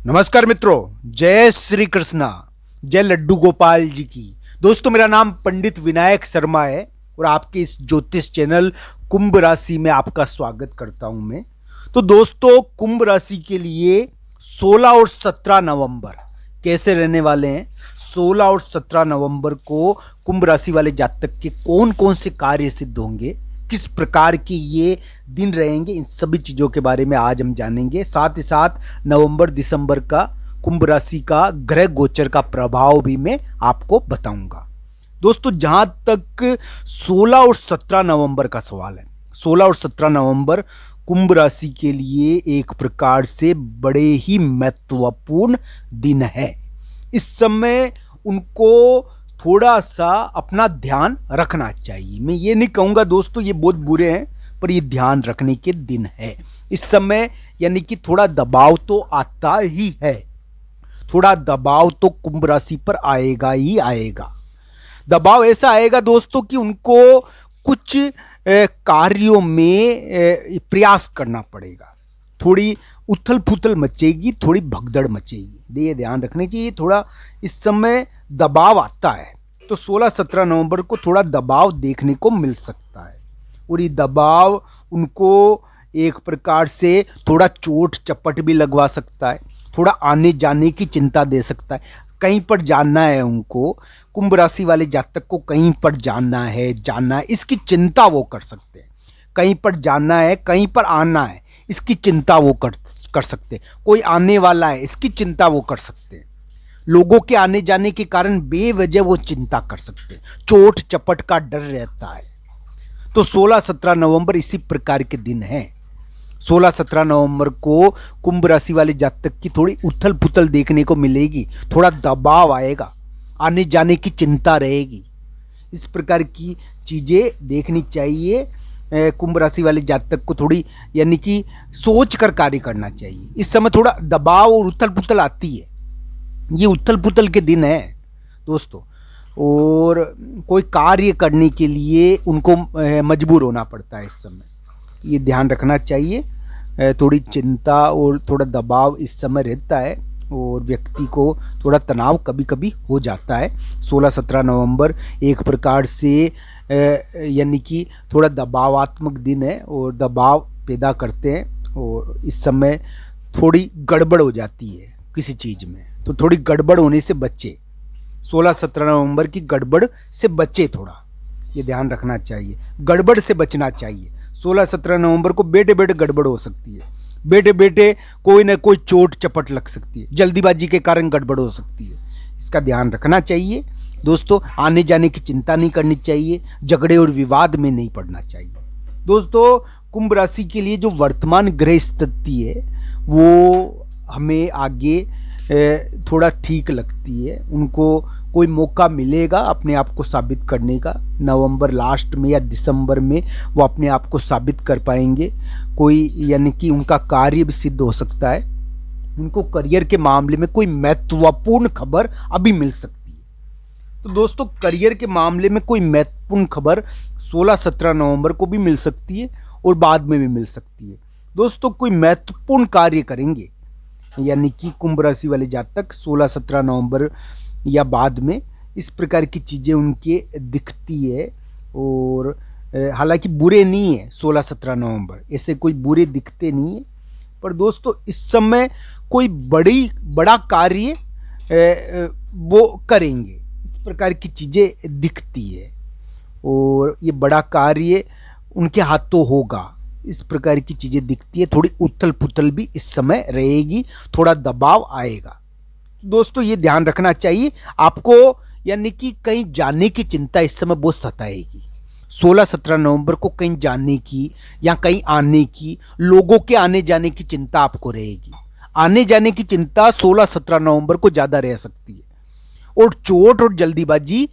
नमस्कार मित्रों, जय श्री कृष्णा, जय लड्डू गोपाल जी की। दोस्तों, मेरा नाम पंडित विनायक शर्मा है और आपके इस ज्योतिष चैनल कुंभ राशि में आपका स्वागत करता हूं मैं। तो दोस्तों, कुंभ राशि के लिए 16 और 17 नवंबर कैसे रहने वाले हैं। 16 और 17 नवंबर को कुंभ राशि वाले जातक के कौन कौन से कार्य सिद्ध होंगे, किस प्रकार के ये दिन रहेंगे, इन सभी चीज़ों के बारे में आज हम जानेंगे। साथ ही साथ नवंबर दिसंबर का कुंभ राशि का ग्रह गोचर का प्रभाव भी मैं आपको बताऊंगा। दोस्तों, जहां तक 16 और 17 नवंबर का सवाल है, 16 और 17 नवंबर कुंभ राशि के लिए एक प्रकार से बड़े ही महत्वपूर्ण दिन है। इस समय उनको थोड़ा सा अपना ध्यान रखना चाहिए। मैं ये नहीं कहूँगा दोस्तों ये बहुत बुरे हैं, पर ये ध्यान रखने के दिन है। इस समय यानी कि थोड़ा दबाव तो आता ही है, थोड़ा दबाव तो कुंभ राशि पर आएगा ही आएगा। दबाव ऐसा आएगा दोस्तों कि उनको कुछ कार्यों में प्रयास करना पड़ेगा। थोड़ी उथल पुथल मचेगी, थोड़ी भगदड़ मचेगी, ये ध्यान रखनी चाहिए। थोड़ा इस समय दबाव आता है, तो 16-17 नवंबर को थोड़ा दबाव देखने को मिल सकता है और ये दबाव उनको एक प्रकार से थोड़ा चोट चपट भी लगवा सकता है, थोड़ा आने जाने की चिंता दे सकता है। कहीं पर जाना है उनको, कुंभ राशि वाले जातक को कहीं पर जाना है, इसकी चिंता वो कर सकते हैं। कहीं पर जाना है, कहीं पर आना है, इसकी चिंता वो कर सकते हैं। कोई आने वाला है, इसकी चिंता वो कर सकते हैं। लोगों के आने जाने के कारण बेवजह वो चिंता कर सकते हैं, चोट चपट का डर रहता है। तो 16-17 नवंबर इसी प्रकार के दिन हैं। 16-17 नवंबर को कुंभ राशि वाले जातक की थोड़ी उथल पुथल देखने को मिलेगी, थोड़ा दबाव आएगा, आने जाने की चिंता रहेगी। इस प्रकार की चीज़ें देखनी चाहिए। कुंभ राशि वाले जातक को थोड़ी यानी कि सोच कर कार्य करना चाहिए। इस समय थोड़ा दबाव और उथल पुथल आती है, ये उथल पुथल के दिन है दोस्तों, और कोई कार्य करने के लिए उनको मजबूर होना पड़ता है इस समय, ये ध्यान रखना चाहिए। थोड़ी चिंता और थोड़ा दबाव इस समय रहता है और व्यक्ति को थोड़ा तनाव कभी कभी हो जाता है। 16-17 नवंबर एक प्रकार से यानी कि थोड़ा दबावात्मक दिन है और दबाव पैदा करते हैं, और इस समय थोड़ी गड़बड़ हो जाती है किसी चीज़ में, तो थोड़ी गड़बड़ होने से बचे। 16-17 नवंबर की गड़बड़ से बचे, थोड़ा ये ध्यान रखना चाहिए, गड़बड़ से बचना चाहिए। 16-17 नवंबर को बैठे बैठे गड़बड़ हो सकती है, बैठे बैठे कोई ना कोई चोट चपट लग सकती है, जल्दीबाजी के कारण गड़बड़ हो सकती है, इसका ध्यान रखना चाहिए दोस्तों। आने जाने की चिंता नहीं करनी चाहिए, झगड़े और विवाद में नहीं पड़ना चाहिए। दोस्तों, कुंभ राशि के लिए जो वर्तमान ग्रह स्थिति है वो हमें आगे थोड़ा ठीक लगती है। उनको कोई मौका मिलेगा अपने आप को साबित करने का, नवंबर लास्ट में या दिसंबर में वो अपने आप को साबित कर पाएंगे। कोई यानी कि उनका कार्य भी सिद्ध हो सकता है, उनको करियर के मामले में कोई महत्वपूर्ण खबर अभी मिल सकती है। तो दोस्तों, करियर के मामले में कोई महत्वपूर्ण खबर 16-17 नवंबर को भी मिल सकती है और बाद में भी मिल सकती है। दोस्तों, कोई महत्वपूर्ण कार्य करेंगे यानी कि कुंभ राशि वाले जातक 16-17 नवंबर या बाद में, इस प्रकार की चीज़ें उनके दिखती है। और हालांकि बुरे नहीं है 16-17 नवंबर, ऐसे कोई बुरे दिखते नहीं है, पर दोस्तों इस समय कोई बड़ा कार्य वो करेंगे, इस प्रकार की चीज़ें दिखती है और ये बड़ा कार्य उनके हाथों होगा, इस प्रकार की चीज़ें दिखती है। थोड़ी उथल पुथल भी इस समय रहेगी, थोड़ा दबाव आएगा। दोस्तों, ये ध्यान रखना चाहिए आपको, यानी कि कहीं जाने की चिंता इस समय बहुत सताएगी। 16-17 नवंबर को कहीं जाने की या कहीं आने की, लोगों के आने जाने की चिंता आपको रहेगी। आने जाने की चिंता 16-17 नवंबर को ज़्यादा रह सकती है और चोट और जल्दीबाजी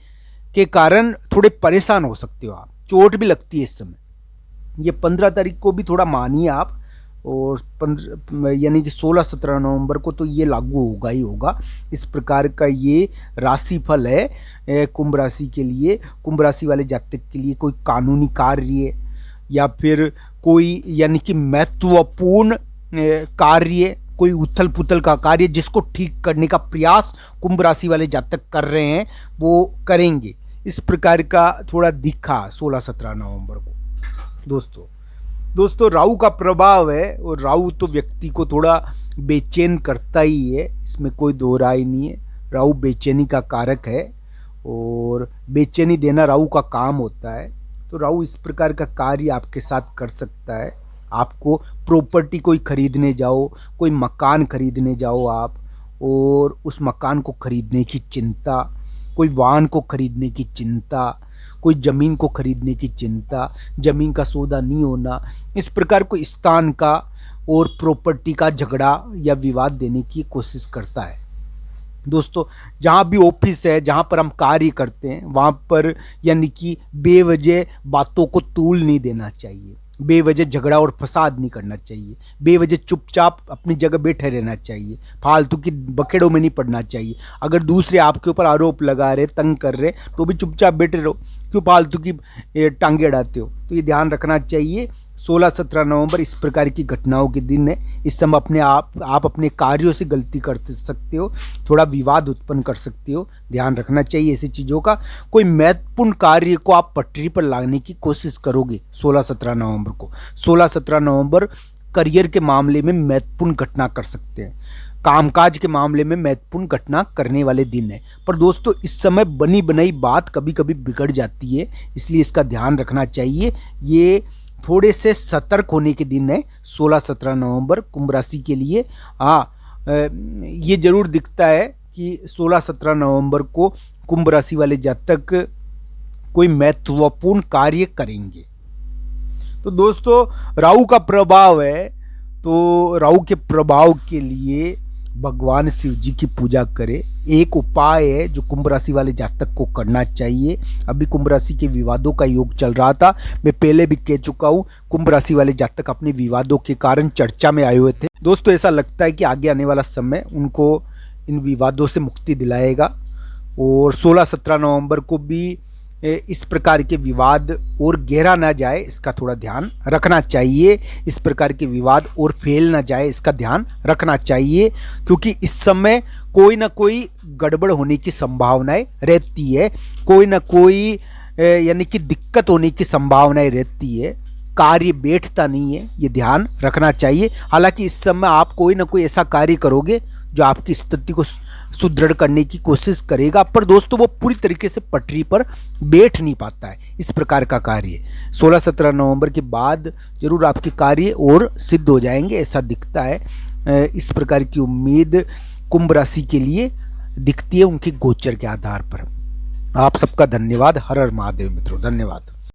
के कारण थोड़े परेशान हो सकते हो आप, चोट भी लगती है इस समय। ये 15 तारीख को भी थोड़ा मानिए आप, और 15 यानी कि 16-17 नवंबर को तो ये लागू होगा ही होगा। इस प्रकार का ये राशिफल है कुंभ राशि के लिए। कुंभ राशि वाले जातक के लिए कोई कानूनी कार्य या फिर कोई यानी कि महत्वपूर्ण कार्य, कोई उथल पुथल का कार्य जिसको ठीक करने का प्रयास कुंभ राशि वाले जातक कर रहे हैं वो करेंगे। इस प्रकार का थोड़ा दिखा 16-17 नवंबर को। दोस्तों राहु का प्रभाव है और राहु तो व्यक्ति को थोड़ा बेचैन करता ही है, इसमें कोई दो राय नहीं है। राहु बेचैनी का कारक है और बेचैनी देना राहु का काम होता है। तो राहु इस प्रकार का कार्य आपके साथ कर सकता है। आपको प्रॉपर्टी कोई खरीदने जाओ, कोई मकान खरीदने जाओ आप, और उस मकान को खरीदने की चिंता, कोई वाहन को खरीदने की चिंता, कोई ज़मीन को खरीदने की चिंता, ज़मीन का सौदा नहीं होना, इस प्रकार कोई स्थान का और प्रॉपर्टी का झगड़ा या विवाद देने की कोशिश करता है। दोस्तों जहाँ भी ऑफिस है, जहाँ पर हम कार्य करते हैं, वहाँ पर यानी कि बेवजह बातों को तूल नहीं देना चाहिए, बेवजह झगड़ा और फसाद नहीं करना चाहिए, बेवजह चुपचाप अपनी जगह बैठे रहना चाहिए, फालतू की बखेड़ों में नहीं पड़ना चाहिए। अगर दूसरे आपके ऊपर आरोप लगा रहे, तंग कर रहे, तो भी चुपचाप बैठे रहो, क्यों फालतू की टांगे अड़ाते हो। तो ये ध्यान रखना चाहिए। 16-17 नवंबर इस प्रकार की घटनाओं के दिन है। इस समय अपने आप अपने कार्यों से गलती कर सकते हो, थोड़ा विवाद उत्पन्न कर सकते हो, ध्यान रखना चाहिए ऐसी चीज़ों का। कोई महत्वपूर्ण कार्य को आप पटरी पर लाने की कोशिश करोगे 16-17 नवंबर को। 16-17 नवंबर करियर के मामले में महत्वपूर्ण घटना कर सकते हैं, कामकाज के मामले में महत्वपूर्ण घटना करने वाले दिन है। पर दोस्तों इस समय बनी बनाई बात कभी कभी बिगड़ जाती है, इसलिए इसका ध्यान रखना चाहिए। ये थोड़े से सतर्क होने के दिन है 16-17 नवंबर कुंभ राशि के लिए। ये जरूर दिखता है कि 16-17 नवंबर को कुंभ राशि वाले जातक कोई महत्वपूर्ण कार्य करेंगे। तो दोस्तों राहु का प्रभाव है, तो राहु के प्रभाव के लिए भगवान शिव जी की पूजा करें। एक उपाय है जो कुंभ राशि वाले जातक को करना चाहिए। अभी कुंभ राशि के विवादों का योग चल रहा था, मैं पहले भी कह चुका हूँ, कुंभ राशि वाले जातक अपने विवादों के कारण चर्चा में आए हुए थे। दोस्तों ऐसा लगता है कि आगे आने वाला समय उनको इन विवादों से मुक्ति दिलाएगा और 16-17 नवंबर को भी इस प्रकार के विवाद और गहरा ना जाए, इसका थोड़ा ध्यान रखना चाहिए। इस प्रकार के विवाद और फैल ना जाए, इसका ध्यान रखना चाहिए, क्योंकि इस समय कोई ना कोई गड़बड़ होने की संभावनाएं रहती है, कोई ना कोई यानी कि दिक्कत होने की संभावनाएं रहती है। कार्य बैठता नहीं है, ये ध्यान रखना चाहिए। हालांकि इस समय आप कोई ना कोई ऐसा कार्य करोगे जो आपकी स्थिति को सुदृढ़ करने की कोशिश करेगा, पर दोस्तों वो पूरी तरीके से पटरी पर बैठ नहीं पाता है। इस प्रकार का कार्य 16-17 नवंबर के बाद जरूर आपके कार्य और सिद्ध हो जाएंगे, ऐसा दिखता है। इस प्रकार की उम्मीद कुंभ राशि के लिए दिखती है उनके गोचर के आधार पर। आप सबका धन्यवाद। हर हर महादेव मित्रों, धन्यवाद।